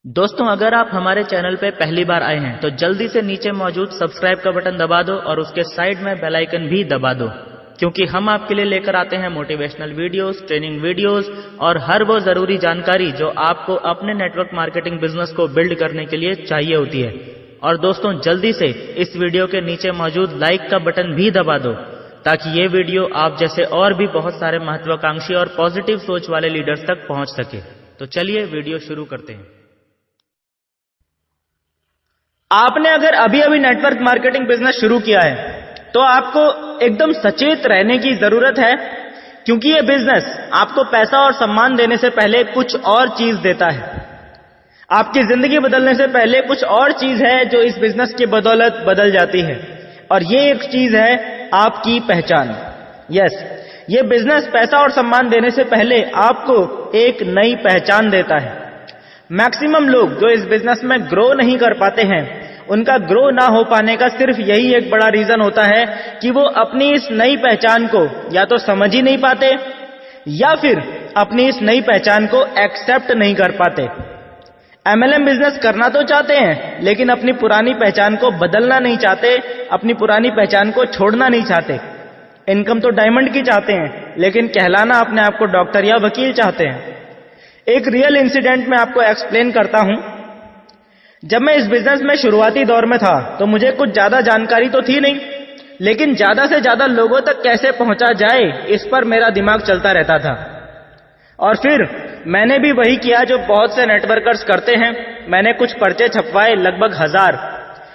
दोस्तों, अगर आप हमारे चैनल पे पहली बार आए हैं तो जल्दी से नीचे मौजूद सब्सक्राइब का बटन दबा दो और उसके साइड में बेल आइकन भी दबा दो, क्योंकि हम आपके लिए लेकर आते हैं मोटिवेशनल वीडियोस, ट्रेनिंग वीडियोस और हर वो जरूरी जानकारी जो आपको अपने नेटवर्क मार्केटिंग बिजनेस को बिल्ड करने के लिए चाहिए होती है। और दोस्तों, जल्दी से इस वीडियो के नीचे मौजूद लाइक का बटन भी दबा दो ताकि ये वीडियो आप जैसे और भी बहुत सारे महत्वाकांक्षी और पॉजिटिव सोच वाले लीडर्स तक पहुंच सके। तो चलिए वीडियो शुरू करते हैं। आपने अगर अभी अभी नेटवर्क मार्केटिंग बिजनेस शुरू किया है तो आपको एकदम सचेत रहने की जरूरत है, क्योंकि ये बिजनेस आपको पैसा और सम्मान देने से पहले कुछ और चीज देता है। आपकी जिंदगी बदलने से पहले कुछ और चीज है जो इस बिजनेस की बदौलत बदल जाती है, और ये एक चीज है आपकी पहचान। यस, ये बिजनेस पैसा और सम्मान देने से पहले आपको एक नई पहचान देता है। मैक्सिमम लोग जो इस बिजनेस में ग्रो नहीं कर पाते हैं, उनका ग्रो ना हो पाने का सिर्फ यही एक बड़ा रीजन होता है कि वो अपनी इस नई पहचान को या तो समझ ही नहीं पाते या फिर अपनी इस नई पहचान को एक्सेप्ट नहीं कर पाते। एमएलएम बिजनेस करना तो चाहते हैं, लेकिन अपनी पुरानी पहचान को बदलना नहीं चाहते, अपनी पुरानी पहचान को छोड़ना नहीं चाहते। इनकम तो डायमंड की चाहते हैं, लेकिन कहलाना अपने आप को डॉक्टर या वकील चाहते हैं। एक रियल इंसिडेंट मैं आपको एक्सप्लेन करता हूं। जब मैं इस बिजनेस में शुरुआती दौर में था तो मुझे कुछ ज्यादा जानकारी तो थी नहीं, लेकिन ज्यादा से ज्यादा लोगों तक कैसे पहुंचा जाए इस पर मेरा दिमाग चलता रहता था। और फिर मैंने भी वही किया जो बहुत से नेटवर्कर्स करते हैं। मैंने कुछ पर्चे छपवाए, लगभग 1000।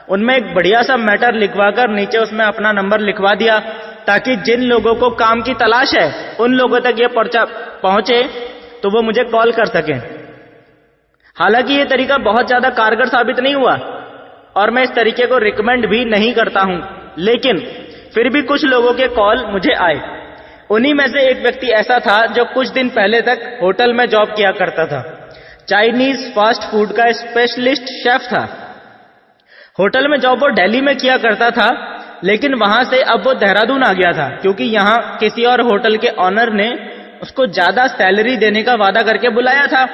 उनमें एक बढ़िया सा मैटर लिखवाकर नीचे उसमें अपना नंबर लिखवा दिया, ताकि जिन लोगों को काम की तलाश है उन लोगों तक ये पर्चा पहुंचे तो वो मुझे कॉल कर सकें। हालांकि ये तरीका बहुत ज्यादा कारगर साबित नहीं हुआ और मैं इस तरीके को रिकमेंड भी नहीं करता हूं, लेकिन फिर भी कुछ लोगों के कॉल मुझे आए। उन्हीं में से एक व्यक्ति ऐसा था जो कुछ दिन पहले तक होटल में जॉब किया करता था। चाइनीज फास्ट फूड का स्पेशलिस्ट शेफ था। होटल में जॉब वो दिल्ली में किया करता था, लेकिन वहां से अब वो देहरादून आ गया था, क्योंकि यहां किसी और होटल के ऑनर ने उसको ज्यादा सैलरी देने का वादा करके बुलाया था।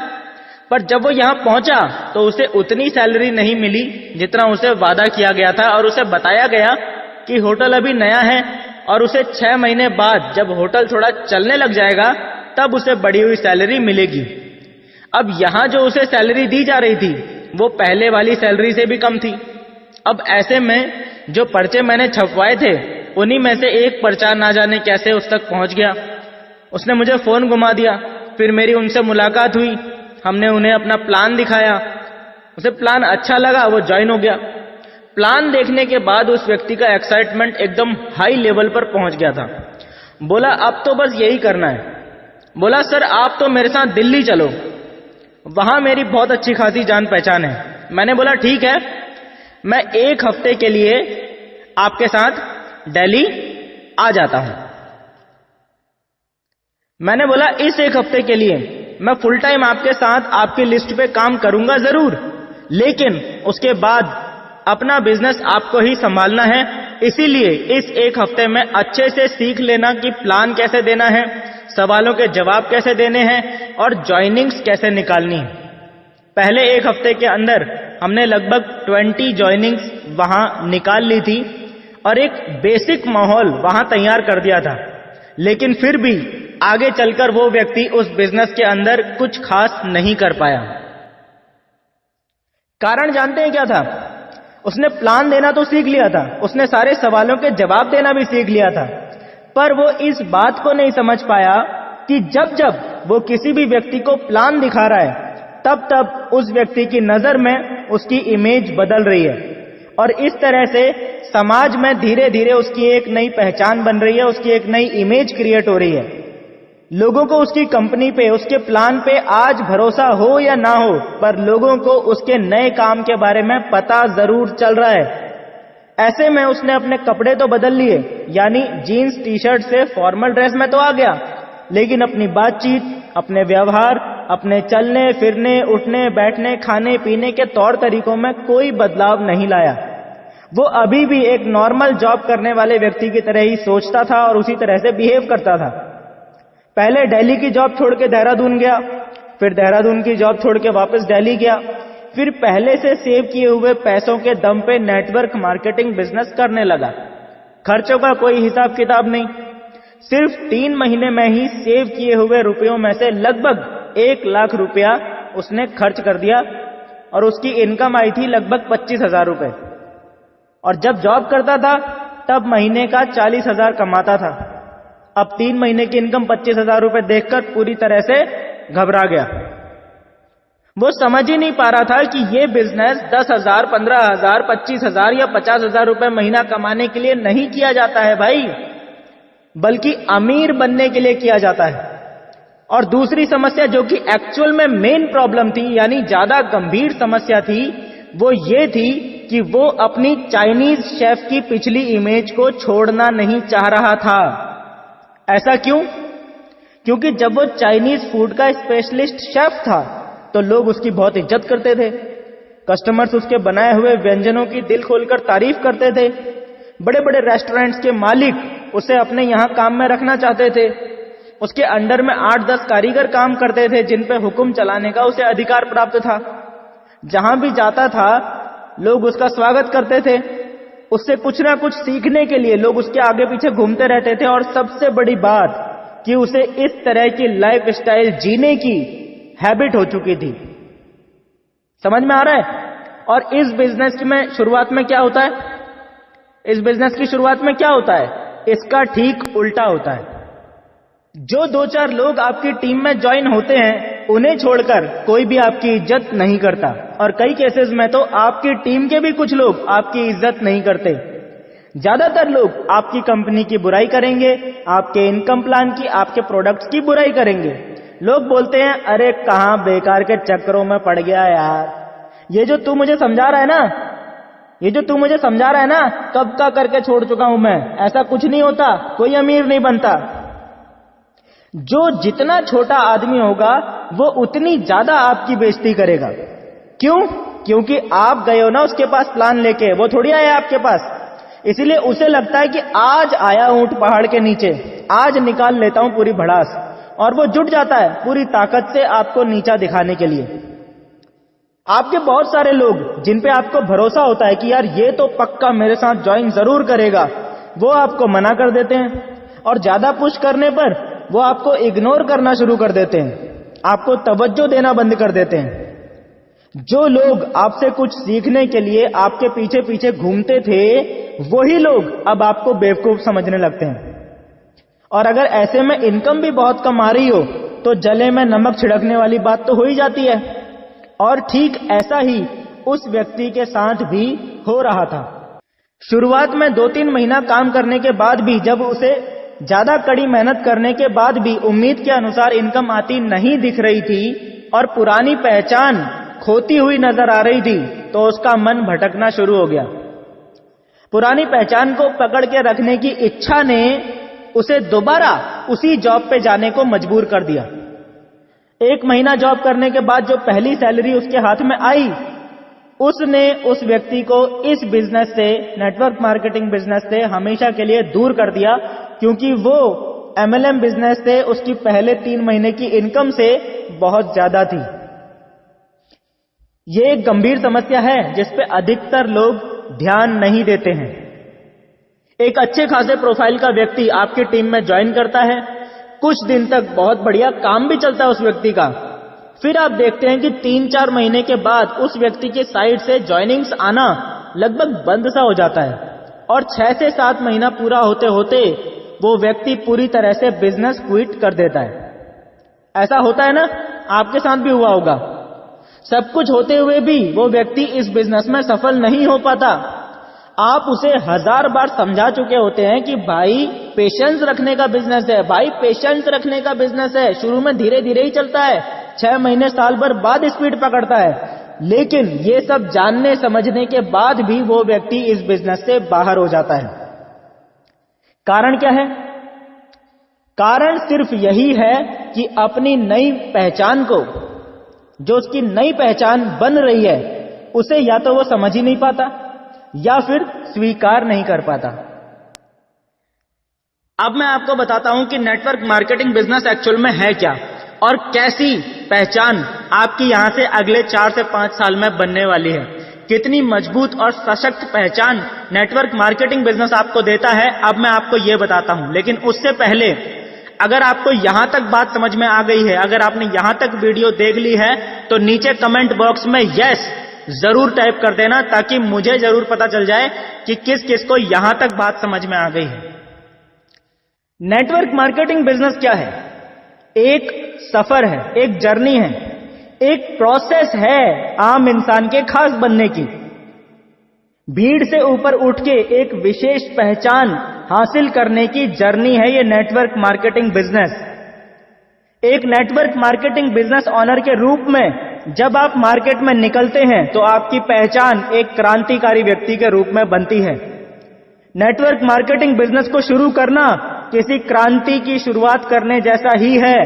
पर जब वो यहां पहुंचा तो उसे उतनी सैलरी नहीं मिली जितना उसे वादा किया गया था, और उसे बताया गया कि होटल अभी नया है और उसे 6 महीने बाद जब होटल थोड़ा चलने लग जाएगा तब उसे बढ़ी हुई सैलरी मिलेगी। अब यहां जो उसे सैलरी दी जा रही थी वो पहले वाली सैलरी से भी कम थी। अब ऐसे में जो पर्चे मैंने छपवाए थे उन्हीं में से एक पर्चा ना जाने कैसे उस तक पहुंच गया। उसने मुझे फोन घुमा दिया। फिर मेरी उनसे मुलाकात हुई, हमने उन्हें अपना प्लान दिखाया। उसे प्लान अच्छा लगा, वो ज्वाइन हो गया। प्लान देखने के बाद उस व्यक्ति का एक्साइटमेंट एकदम हाई लेवल पर पहुंच गया था। बोला अब तो बस यही करना है। बोला सर आप तो मेरे साथ दिल्ली चलो, वहां मेरी बहुत अच्छी खासी जान पहचान है। मैंने बोला ठीक है, मैं 1 हफ्ते के लिए आपके साथ दिल्ली आ जाता हूं। मैंने बोला इस 1 हफ्ते के लिए मैं फुल टाइम आपके साथ आपकी लिस्ट पे काम करूंगा जरूर, लेकिन उसके बाद अपना बिजनेस आपको ही संभालना है। इसीलिए इस 1 हफ्ते में अच्छे से सीख लेना कि प्लान कैसे देना है, सवालों के जवाब कैसे देने हैं और ज्वाइनिंग्स कैसे निकालनी है। पहले 1 हफ्ते के अंदर हमने लगभग 20 ज्वाइनिंग्स वहां निकाल ली थी और एक बेसिक माहौल वहां तैयार कर दिया था। लेकिन फिर भी आगे चलकर वो व्यक्ति उस बिजनेस के अंदर कुछ खास नहीं कर पाया। कारण जानते हैं क्या था? उसने प्लान देना तो सीख लिया था, उसने सारे सवालों के जवाब देना भी सीख लिया था, पर वो इस बात को नहीं समझ पाया कि जब जब वो किसी भी व्यक्ति को प्लान दिखा रहा है तब तब उस व्यक्ति की नजर में उसकी इमेज बदल रही है, और इस तरह से समाज में धीरे धीरे उसकी एक नई पहचान बन रही है, उसकी एक नई इमेज क्रिएट हो रही है। लोगों को उसकी कंपनी पे, उसके प्लान पे आज भरोसा हो या ना हो, पर लोगों को उसके नए काम के बारे में पता जरूर चल रहा है। ऐसे में उसने अपने कपड़े तो बदल लिए, यानी जीन्स टी शर्ट से फॉर्मल ड्रेस में तो आ गया, लेकिन अपनी बातचीत, अपने व्यवहार, अपने चलने फिरने, उठने बैठने, खाने पीने के तौर तरीकों में कोई बदलाव नहीं लाया। वो अभी भी एक नॉर्मल जॉब करने वाले व्यक्ति की तरह ही सोचता था और उसी तरह से बिहेव करता था। पहले दिल्ली की जॉब छोड़ के देहरादून गया, फिर देहरादून की जॉब छोड़ के वापस दिल्ली गया, फिर पहले से सेव किए हुए पैसों के दम पे नेटवर्क मार्केटिंग बिजनेस करने लगा। खर्चों का कोई हिसाब किताब नहीं, सिर्फ 3 महीने में ही सेव किए हुए रुपयों में से लगभग 1 लाख रुपया उसने खर्च कर दिया और उसकी इनकम आई थी लगभग 25,000 रुपए। और जब जॉब करता था तब महीने का 40,000 कमाता था। अब 3 महीने की इनकम 25,000 रुपए देखकर पूरी तरह से घबरा गया। वो समझ ही नहीं पा रहा था कि ये बिजनेस 10,000, 15,000, 25,000 या 50,000 रुपए महीना कमाने के लिए नहीं किया जाता है भाई, बल्कि अमीर बनने के लिए किया जाता है। और दूसरी समस्या जो कि एक्चुअल में मेन प्रॉब्लम थी, यानी ज्यादा गंभीर समस्या थी, वो ये थी कि वो अपनी चाइनीज शेफ की पिछली इमेज को छोड़ना नहीं चाह रहा था। ऐसा क्यों? क्योंकि जब वो चाइनीज फूड का स्पेशलिस्ट शेफ था तो लोग उसकी बहुत इज्जत करते थे। कस्टमर्स उसके बनाए हुए व्यंजनों की दिल खोलकर तारीफ करते थे। बड़े बड़े रेस्टोरेंट्स के मालिक उसे अपने यहां काम में रखना चाहते थे। उसके अंडर में 8-10 कारीगर काम करते थे जिन पे हुक्म चलाने का उसे अधिकार प्राप्त था। जहां भी जाता था लोग उसका स्वागत करते थे। उससे कुछ ना कुछ सीखने के लिए लोग उसके आगे पीछे घूमते रहते थे। और सबसे बड़ी बात कि उसे इस तरह की लाइफ स्टाइल जीने की हैबिट हो चुकी थी। समझ में आ रहा है? और इस बिजनेस में शुरुआत में क्या होता है? इस बिजनेस की शुरुआत में क्या होता है? इसका ठीक उल्टा होता है। जो 2-4 लोग आपकी टीम में ज्वाइन होते हैं उन्हें छोड़कर कोई भी आपकी इज्जत नहीं करता। और कई केसेस में तो आपकी टीम के भी कुछ लोग आपकी इज्जत नहीं करते। ज्यादातर लोग आपकी कंपनी की बुराई करेंगे, आपके इनकम प्लान की, आपके प्रोडक्ट्स की बुराई करेंगे। लोग बोलते हैं, अरे कहां बेकार के चक्करों में पड़ गया यार, ये जो तू मुझे समझा रहा है ना, ये जो तू मुझे समझा रहा है ना, कब का करके छोड़ चुका हूं मैं। ऐसा कुछ नहीं होता, कोई अमीर नहीं बनता। जो जितना छोटा आदमी होगा वो उतनी ज्यादा आपकी बेइज्जती करेगा। क्यों? क्योंकि आप गए हो ना उसके पास प्लान लेके, वो थोड़ी आया आपके पास। इसीलिए उसे लगता है कि आज आया ऊंट पहाड़ के नीचे, आज निकाल लेता हूं पूरी भड़ास। और वो जुट जाता है पूरी ताकत से आपको नीचा दिखाने के लिए। आपके बहुत सारे लोग जिन पे आपको भरोसा होता है कि यार ये तो पक्का मेरे साथ ज्वाइन जरूर करेगा, वो आपको मना कर देते हैं। और ज्यादा पुश करने पर वो आपको इग्नोर करना शुरू कर देते हैं, आपको तवज्जो देना बंद कर देते हैं। जो लोग आपसे कुछ सीखने के लिए आपके पीछे पीछे घूमते थे, वही लोग अब आपको बेवकूफ समझने लगते हैं। और अगर ऐसे में इनकम भी बहुत कम आ रही हो तो जले में नमक छिड़कने वाली बात तो हो ही जाती है। और ठीक ऐसा ही उस व्यक्ति के साथ भी हो रहा था। शुरुआत में 2-3 महीना काम करने के बाद भी, जब उसे ज्यादा कड़ी मेहनत करने के बाद भी उम्मीद के अनुसार इनकम आती नहीं दिख रही थी और पुरानी पहचान खोती हुई नजर आ रही थी, तो उसका मन भटकना शुरू हो गया। पुरानी पहचान को पकड़ के रखने की इच्छा ने उसे दोबारा उसी जॉब पे जाने को मजबूर कर दिया। 1 महीना जॉब करने के बाद जो पहली सैलरी उसके हाथ में आई, उसने उस व्यक्ति को इस बिजनेस से, नेटवर्क मार्केटिंग बिजनेस से हमेशा के लिए दूर कर दिया। क्योंकि वो MLM बिजनेस से उसकी पहले 3 महीने की इनकम से बहुत ज्यादा थी। ये एक गंभीर समस्या है जिस पे अधिकतर लोग ध्यान नहीं देते हैं। एक अच्छे खासे प्रोफाइल का व्यक्ति आपकी टीम में ज्वाइन करता है, कुछ दिन तक बहुत बढ़िया काम भी चलता है उस व्यक्ति का। फिर आप देखते हैं कि 3-4 महीने के बाद उस व्यक्ति के साइड से ज्वाइनिंग्स आना लगभग बंद सा हो जाता है। और 6 से 7 महीना पूरा होते होते वो व्यक्ति पूरी तरह से बिजनेस क्विट कर देता है। ऐसा होता है ना, आपके साथ भी हुआ होगा। सब कुछ होते हुए भी वो व्यक्ति इस बिजनेस में सफल नहीं हो पाता। आप उसे 1000 बार समझा चुके होते हैं कि भाई पेशेंस रखने का बिजनेस है, भाई पेशेंस रखने का बिजनेस है, शुरू में धीरे धीरे ही चलता है, 6 महीने साल भर बाद स्पीड पकड़ता है। लेकिन ये सब जानने समझने के बाद भी वो व्यक्ति इस बिजनेस से बाहर हो जाता है। कारण क्या है? कारण सिर्फ यही है कि अपनी नई पहचान को, जो उसकी नई पहचान बन रही है, उसे या तो वो समझ ही नहीं पाता या फिर स्वीकार नहीं कर पाता। अब मैं आपको बताता हूं कि नेटवर्क मार्केटिंग बिजनेस एक्चुअल में है क्या और कैसी पहचान आपकी यहां से अगले 4 से 5 साल में बनने वाली है। कितनी मजबूत और सशक्त पहचान नेटवर्क मार्केटिंग बिजनेस आपको देता है, अब मैं आपको यह बताता हूं। लेकिन उससे पहले अगर आपको यहां तक बात समझ में आ गई है, अगर आपने यहां तक वीडियो देख ली है, तो नीचे कमेंट बॉक्स में यस जरूर टाइप कर देना, ताकि मुझे जरूर पता चल जाए कि किस किस को यहां तक बात समझ में आ गई है। नेटवर्क मार्केटिंग बिजनेस क्या है? एक सफर है, एक जर्नी है, एक प्रोसेस है आम इंसान के खास बनने की। भीड़ से ऊपर उठ के एक विशेष पहचान हासिल करने की जर्नी है ये नेटवर्क मार्केटिंग बिजनेस। एक नेटवर्क मार्केटिंग बिजनेस ऑनर के रूप में जब आप मार्केट में निकलते हैं तो आपकी पहचान एक क्रांतिकारी व्यक्ति के रूप में बनती है। नेटवर्क मार्केटिंग बिजनेस को शुरू करना किसी क्रांति की शुरुआत करने जैसा ही है।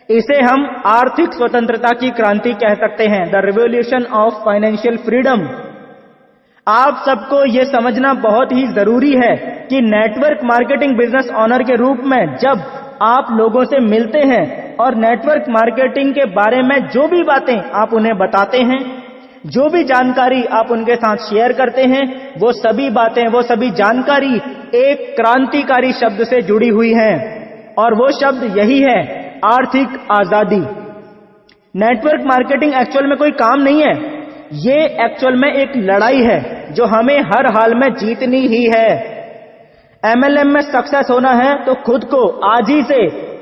इसे हम आर्थिक स्वतंत्रता की क्रांति कह सकते हैं, the revolution of financial freedom. आप सबको यह समझना बहुत ही जरूरी है कि नेटवर्क मार्केटिंग बिजनेस ऑनर के रूप में जब आप लोगों से मिलते हैं और नेटवर्क मार्केटिंग के बारे में जो भी बातें आप उन्हें बताते हैं, जो भी जानकारी आप उनके साथ शेयर करते हैं, वो सभी बातें, वो सभी जानकारी एक क्रांतिकारी शब्द से जुड़ी हुई हैं, और वो शब्द यही है, आर्थिक आजादी। नेटवर्क मार्केटिंग एक्चुअल में कोई काम नहीं है, ये एक्चुअल में एक लड़ाई है जो हमें हर हाल में जीतनी ही है। एमएलएम में सक्सेस होना है तो खुद को आज ही से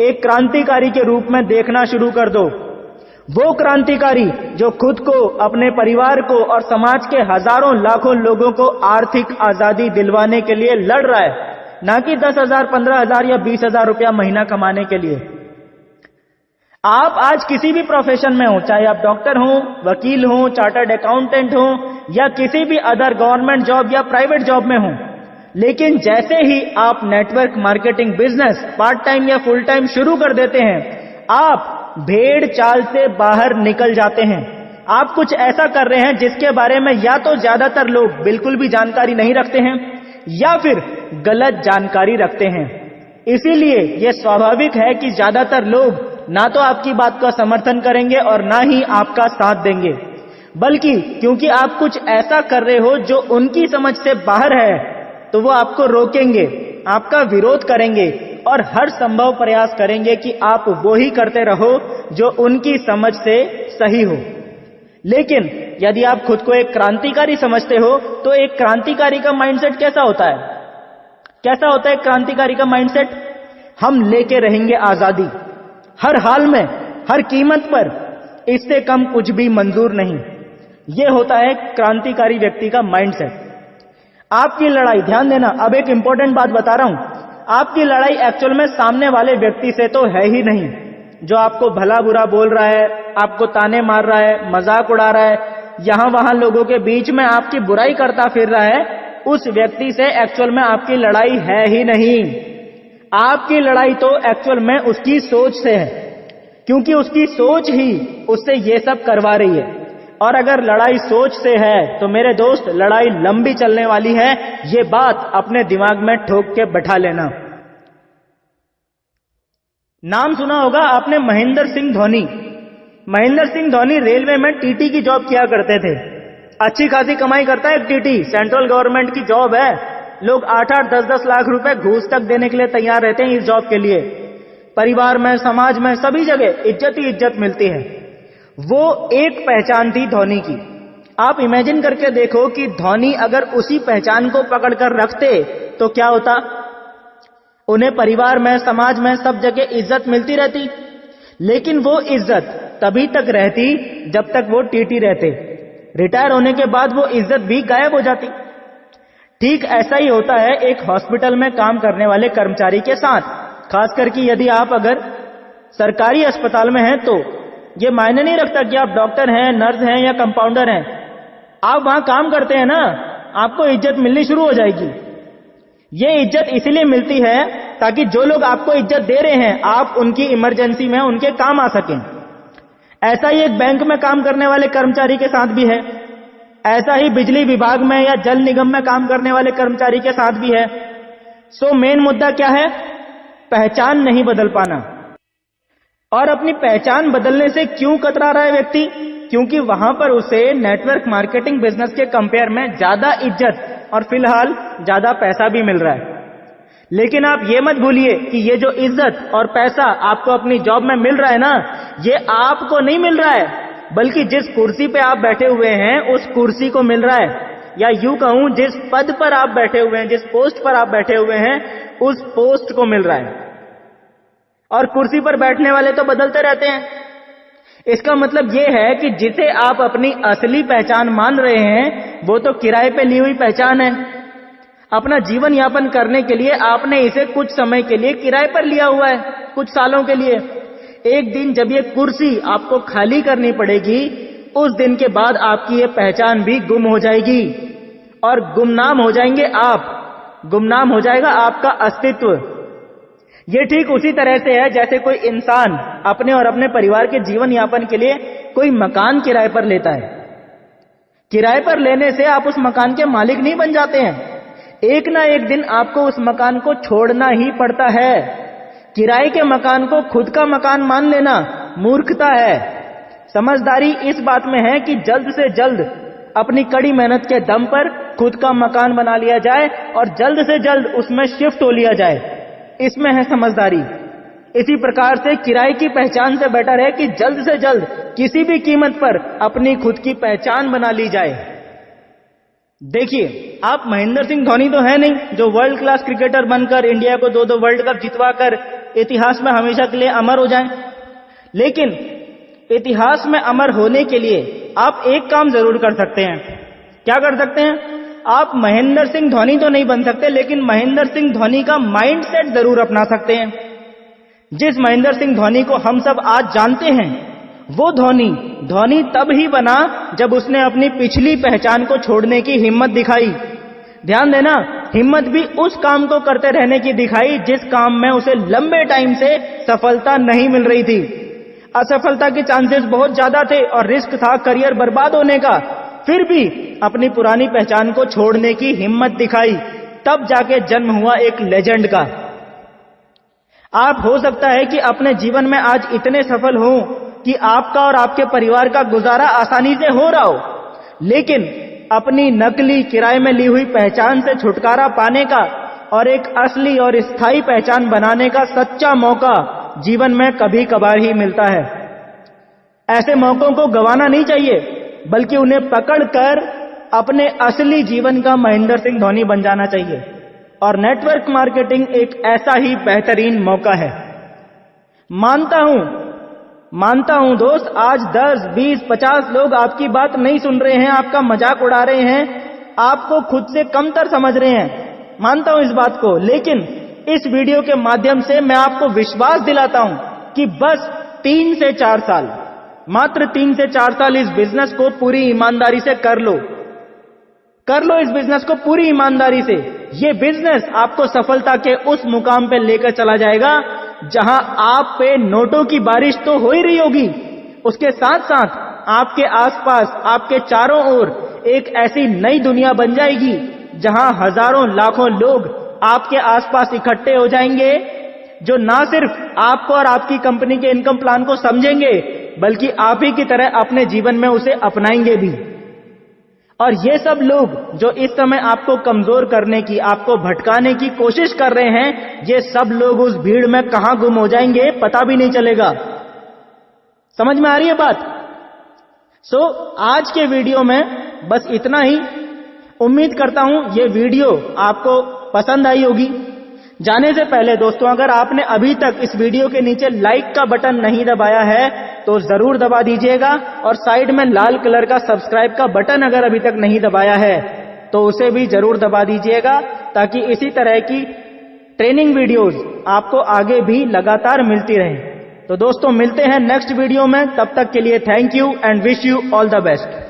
एक क्रांतिकारी के रूप में देखना शुरू कर दो। वो क्रांतिकारी जो खुद को, अपने परिवार को और समाज के हजारों लाखों लोगों को आर्थिक आजादी दिलवाने के लिए लड़ रहा है, ना कि 10,000, 15,000 या 20,000 रुपया महीना कमाने के लिए। आप आज किसी भी प्रोफेशन में हो, चाहे आप डॉक्टर हो, वकील हो, चार्टर्ड अकाउंटेंट हो, या किसी भी अदर गवर्नमेंट जॉब या प्राइवेट जॉब में हो, लेकिन जैसे ही आप network marketing business part time या फुल टाइम शुरू कर देते हैं, आप भेड़ चाल से बाहर निकल जाते हैं। आप कुछ ऐसा कर रहे हैं जिसके बारे में या तो ज्यादातर लोग बिल्कुल भी जानकारी नहीं रखते हैं या फिर गलत जानकारी रखते हैं। इसीलिए यह स्वाभाविक है कि ज्यादातर लोग ना तो आपकी बात का समर्थन करेंगे और ना ही आपका साथ देंगे, बल्कि क्योंकि आप कुछ ऐसा कर रहे हो जो उनकी समझ से बाहर है, तो वो आपको रोकेंगे, आपका विरोध करेंगे और हर संभव प्रयास करेंगे कि आप वो ही करते रहो जो उनकी समझ से सही हो। लेकिन यदि आप खुद को एक क्रांतिकारी समझते हो, तो एक क्रांतिकारी का माइंडसेट कैसा होता है? कैसा होता है क्रांतिकारी का माइंडसेट? हम लेके रहेंगे आजादी, हर हाल में, हर कीमत पर, इससे कम कुछ भी मंजूर नहीं। यह होता है क्रांतिकारी व्यक्ति का माइंडसेट। आपकी लड़ाई, ध्यान देना, अब एक इंपॉर्टेंट बात बता रहा हूं, आपकी लड़ाई एक्चुअल में सामने वाले व्यक्ति से तो है ही नहीं, जो आपको भला बुरा बोल रहा है, आपको ताने मार रहा है, मजाक उड़ा रहा है, यहां वहां लोगों के बीच में आपकी बुराई करता फिर रहा है, उस व्यक्ति से एक्चुअल में आपकी लड़ाई है ही नहीं। आपकी लड़ाई तो एक्चुअल में उसकी सोच से है, क्योंकि उसकी सोच ही उससे ये सब करवा रही है। और अगर लड़ाई सोच से है तो मेरे दोस्त, लड़ाई लंबी चलने वाली है, ये बात अपने दिमाग में ठोक के बैठा लेना। नाम सुना होगा आपने महेंद्र सिंह धोनी। महेंद्र सिंह धोनी रेलवे में टीटी की जॉब किया करते थे। अच्छी खासी कमाई करता है एक टीटी, सेंट्रल गवर्नमेंट की जॉब है। लोग 8-8, 10-10 लाख रुपए घूस तक देने के लिए तैयार रहते हैं इस जॉब के लिए। परिवार में, समाज में, सभी जगह इज्जत ही इज्जत मिलती है। वो एक पहचान थी धोनी की। आप इमेजिन करके देखो कि धोनी अगर उसी पहचान को पकड़कर रखते तो क्या होता? उन्हें परिवार में, समाज में, सब जगह इज्जत मिलती रहती। लेकिन वो इज्जत तभी तक रहती जब तक वो टीटी रहते। रिटायर होने के बाद वो इज्जत भी गायब हो जाती। ठीक ऐसा ही होता है एक हॉस्पिटल में काम करने वाले कर्मचारी के साथ। खास करके यदि आप अगर सरकारी अस्पताल में हैं तो ये मायने नहीं रखता कि आप डॉक्टर हैं, नर्स हैं या कंपाउंडर हैं। आप वहां काम करते हैं ना, आपको इज्जत मिलनी शुरू हो जाएगी। ये इज्जत इसलिए मिलती है ताकि जो लोग आपको इज्जत दे रहे हैं, आप उनकी इमरजेंसी में उनके काम आ सकें। ऐसा ही एक बैंक में काम करने वाले कर्मचारी के साथ भी है। ऐसा ही बिजली विभाग में या जल निगम में काम करने वाले कर्मचारी के साथ भी है। सो मेन मुद्दा क्या है? पहचान नहीं बदल पाना। और अपनी पहचान बदलने से क्यों कतरा रहा है व्यक्ति? क्योंकि वहां पर उसे नेटवर्क मार्केटिंग बिजनेस के कंपेयर में ज्यादा इज्जत और फिलहाल ज्यादा पैसा भी मिल रहा है। लेकिन आप ये मत भूलिए कि ये जो इज्जत और पैसा आपको अपनी जॉब में मिल रहा है ना, ये आपको नहीं मिल रहा है, बल्कि जिस कुर्सी पे आप बैठे हुए हैं उस कुर्सी को मिल रहा है, या यूं कहूं जिस पद पर आप बैठे हुए हैं, जिस पोस्ट पर आप बैठे हुए हैं उस पोस्ट को मिल रहा है। और कुर्सी पर बैठने वाले तो बदलते रहते हैं। इसका मतलब यह है कि जिसे आप अपनी असली पहचान मान रहे हैं वो तो किराए पे ली हुई पहचान है। अपना जीवन यापन करने के लिए आपने इसे कुछ समय के लिए किराए पर लिया हुआ है, कुछ सालों के लिए। एक दिन जब ये कुर्सी आपको खाली करनी पड़ेगी, उस दिन के बाद आपकी ये पहचान भी गुम हो जाएगी और गुमनाम हो जाएंगे आप, गुमनाम हो जाएगा आपका अस्तित्व। ये ठीक उसी तरह से है जैसे कोई इंसान अपने और अपने परिवार के जीवन यापन के लिए कोई मकान किराए पर लेता है। किराए पर लेने से आप उस मकान के मालिक नहीं बन जाते हैं। एक ना एक दिन आपको उस मकान को छोड़ना ही पड़ता है। किराए के मकान को खुद का मकान मान लेना मूर्खता है। समझदारी इस बात में है कि जल्द से जल्द अपनी कड़ी मेहनत के दम पर खुद का मकान बना लिया जाए और जल्द से जल्द उसमें शिफ्ट हो लिया जाए, इसमें है समझदारी। इसी प्रकार से किराए की पहचान से बेटर है कि जल्द से जल्द किसी भी कीमत पर अपनी खुद की पहचान बना ली जाए। देखिए, आप महेंद्र सिंह धोनी तो है नहीं जो वर्ल्ड क्लास क्रिकेटर बनकर इंडिया को 2 वर्ल्ड कप जितवाकर इतिहास में हमेशा के लिए अमर हो जाएं। लेकिन इतिहास में अमर होने के लिए आप एक काम जरूर कर सकते हैं। क्या कर सकते हैं? आप महेंद्र सिंह धोनी तो नहीं बन सकते, लेकिन महेंद्र सिंह धोनी का माइंडसेट जरूर अपना सकते हैं। जिस महेंद्र सिंह धोनी को हम सब आज जानते हैं, वो धोनी तब ही बना जब उसने अपनी पिछली पहचान को छोड़ने की हिम्मत दिखाई। ध्यान देना, हिम्मत भी उस काम को करते रहने की दिखाई जिस काम में उसे लंबे टाइम से सफलता नहीं मिल रही थी। असफलता के चांसेस बहुत ज्यादा थे और रिस्क था करियर बर्बाद होने का। फिर भी अपनी पुरानी पहचान को छोड़ने की हिम्मत दिखाई, तब जाके जन्म हुआ एक लेजेंड का। आप हो सकता है कि अपने जीवन में आज इतने सफल हो कि आपका और आपके परिवार का गुजारा आसानी से हो रहा हो, लेकिन अपनी नकली किराए में ली हुई पहचान से छुटकारा पाने का और एक असली और स्थायी पहचान बनाने का सच्चा मौका जीवन में कभी कभार ही मिलता है। ऐसे मौकों को गंवाना नहीं चाहिए, बल्कि उन्हें पकड़कर अपने असली जीवन का महेंद्र सिंह धोनी बन जाना चाहिए। और नेटवर्क मार्केटिंग एक ऐसा ही बेहतरीन मौका है। मानता हूं दोस्त, आज 10, 20, 50 लोग आपकी बात नहीं सुन रहे हैं, आपका मजाक उड़ा रहे हैं, आपको खुद से कमतर समझ रहे हैं। मानता हूं इस बात को, लेकिन इस वीडियो के माध्यम से मैं आपको विश्वास दिलाता हूं कि बस 3 से 4 साल, मात्र 3 से 4 साल इस बिजनेस को पूरी ईमानदारी से कर लो इस बिजनेस को पूरी ईमानदारी से। ये बिजनेस आपको सफलता के उस मुकाम पे लेकर चला जाएगा जहां आप पे नोटों की बारिश तो हो ही रही होगी, उसके साथ साथ आपके आसपास, आपके चारों ओर एक ऐसी नई दुनिया बन जाएगी जहां हजारों लाखों लोग आपके आसपास इकट्ठे हो जाएंगे, जो ना सिर्फ आपको और आपकी कंपनी के इनकम प्लान को समझेंगे, बल्कि आप ही की तरह अपने जीवन में उसे अपनाएंगे भी। और ये सब लोग जो इस समय आपको कमजोर करने की, आपको भटकाने की कोशिश कर रहे हैं, ये सब लोग उस भीड़ में कहां गुम हो जाएंगे पता भी नहीं चलेगा। समझ में आ रही है बात? आज के वीडियो में बस इतना ही। उम्मीद करता हूं ये वीडियो आपको पसंद आई होगी। जाने से पहले दोस्तों, अगर आपने अभी तक इस वीडियो के नीचे लाइक का बटन नहीं दबाया है तो जरूर दबा दीजिएगा, और साइड में लाल कलर का सब्सक्राइब का बटन अगर अभी तक नहीं दबाया है तो उसे भी जरूर दबा दीजिएगा, ताकि इसी तरह की ट्रेनिंग वीडियोस आपको आगे भी लगातार मिलती रहें। तो दोस्तों, मिलते हैं नेक्स्ट वीडियो में। तब तक के लिए thank you and wish you all the best.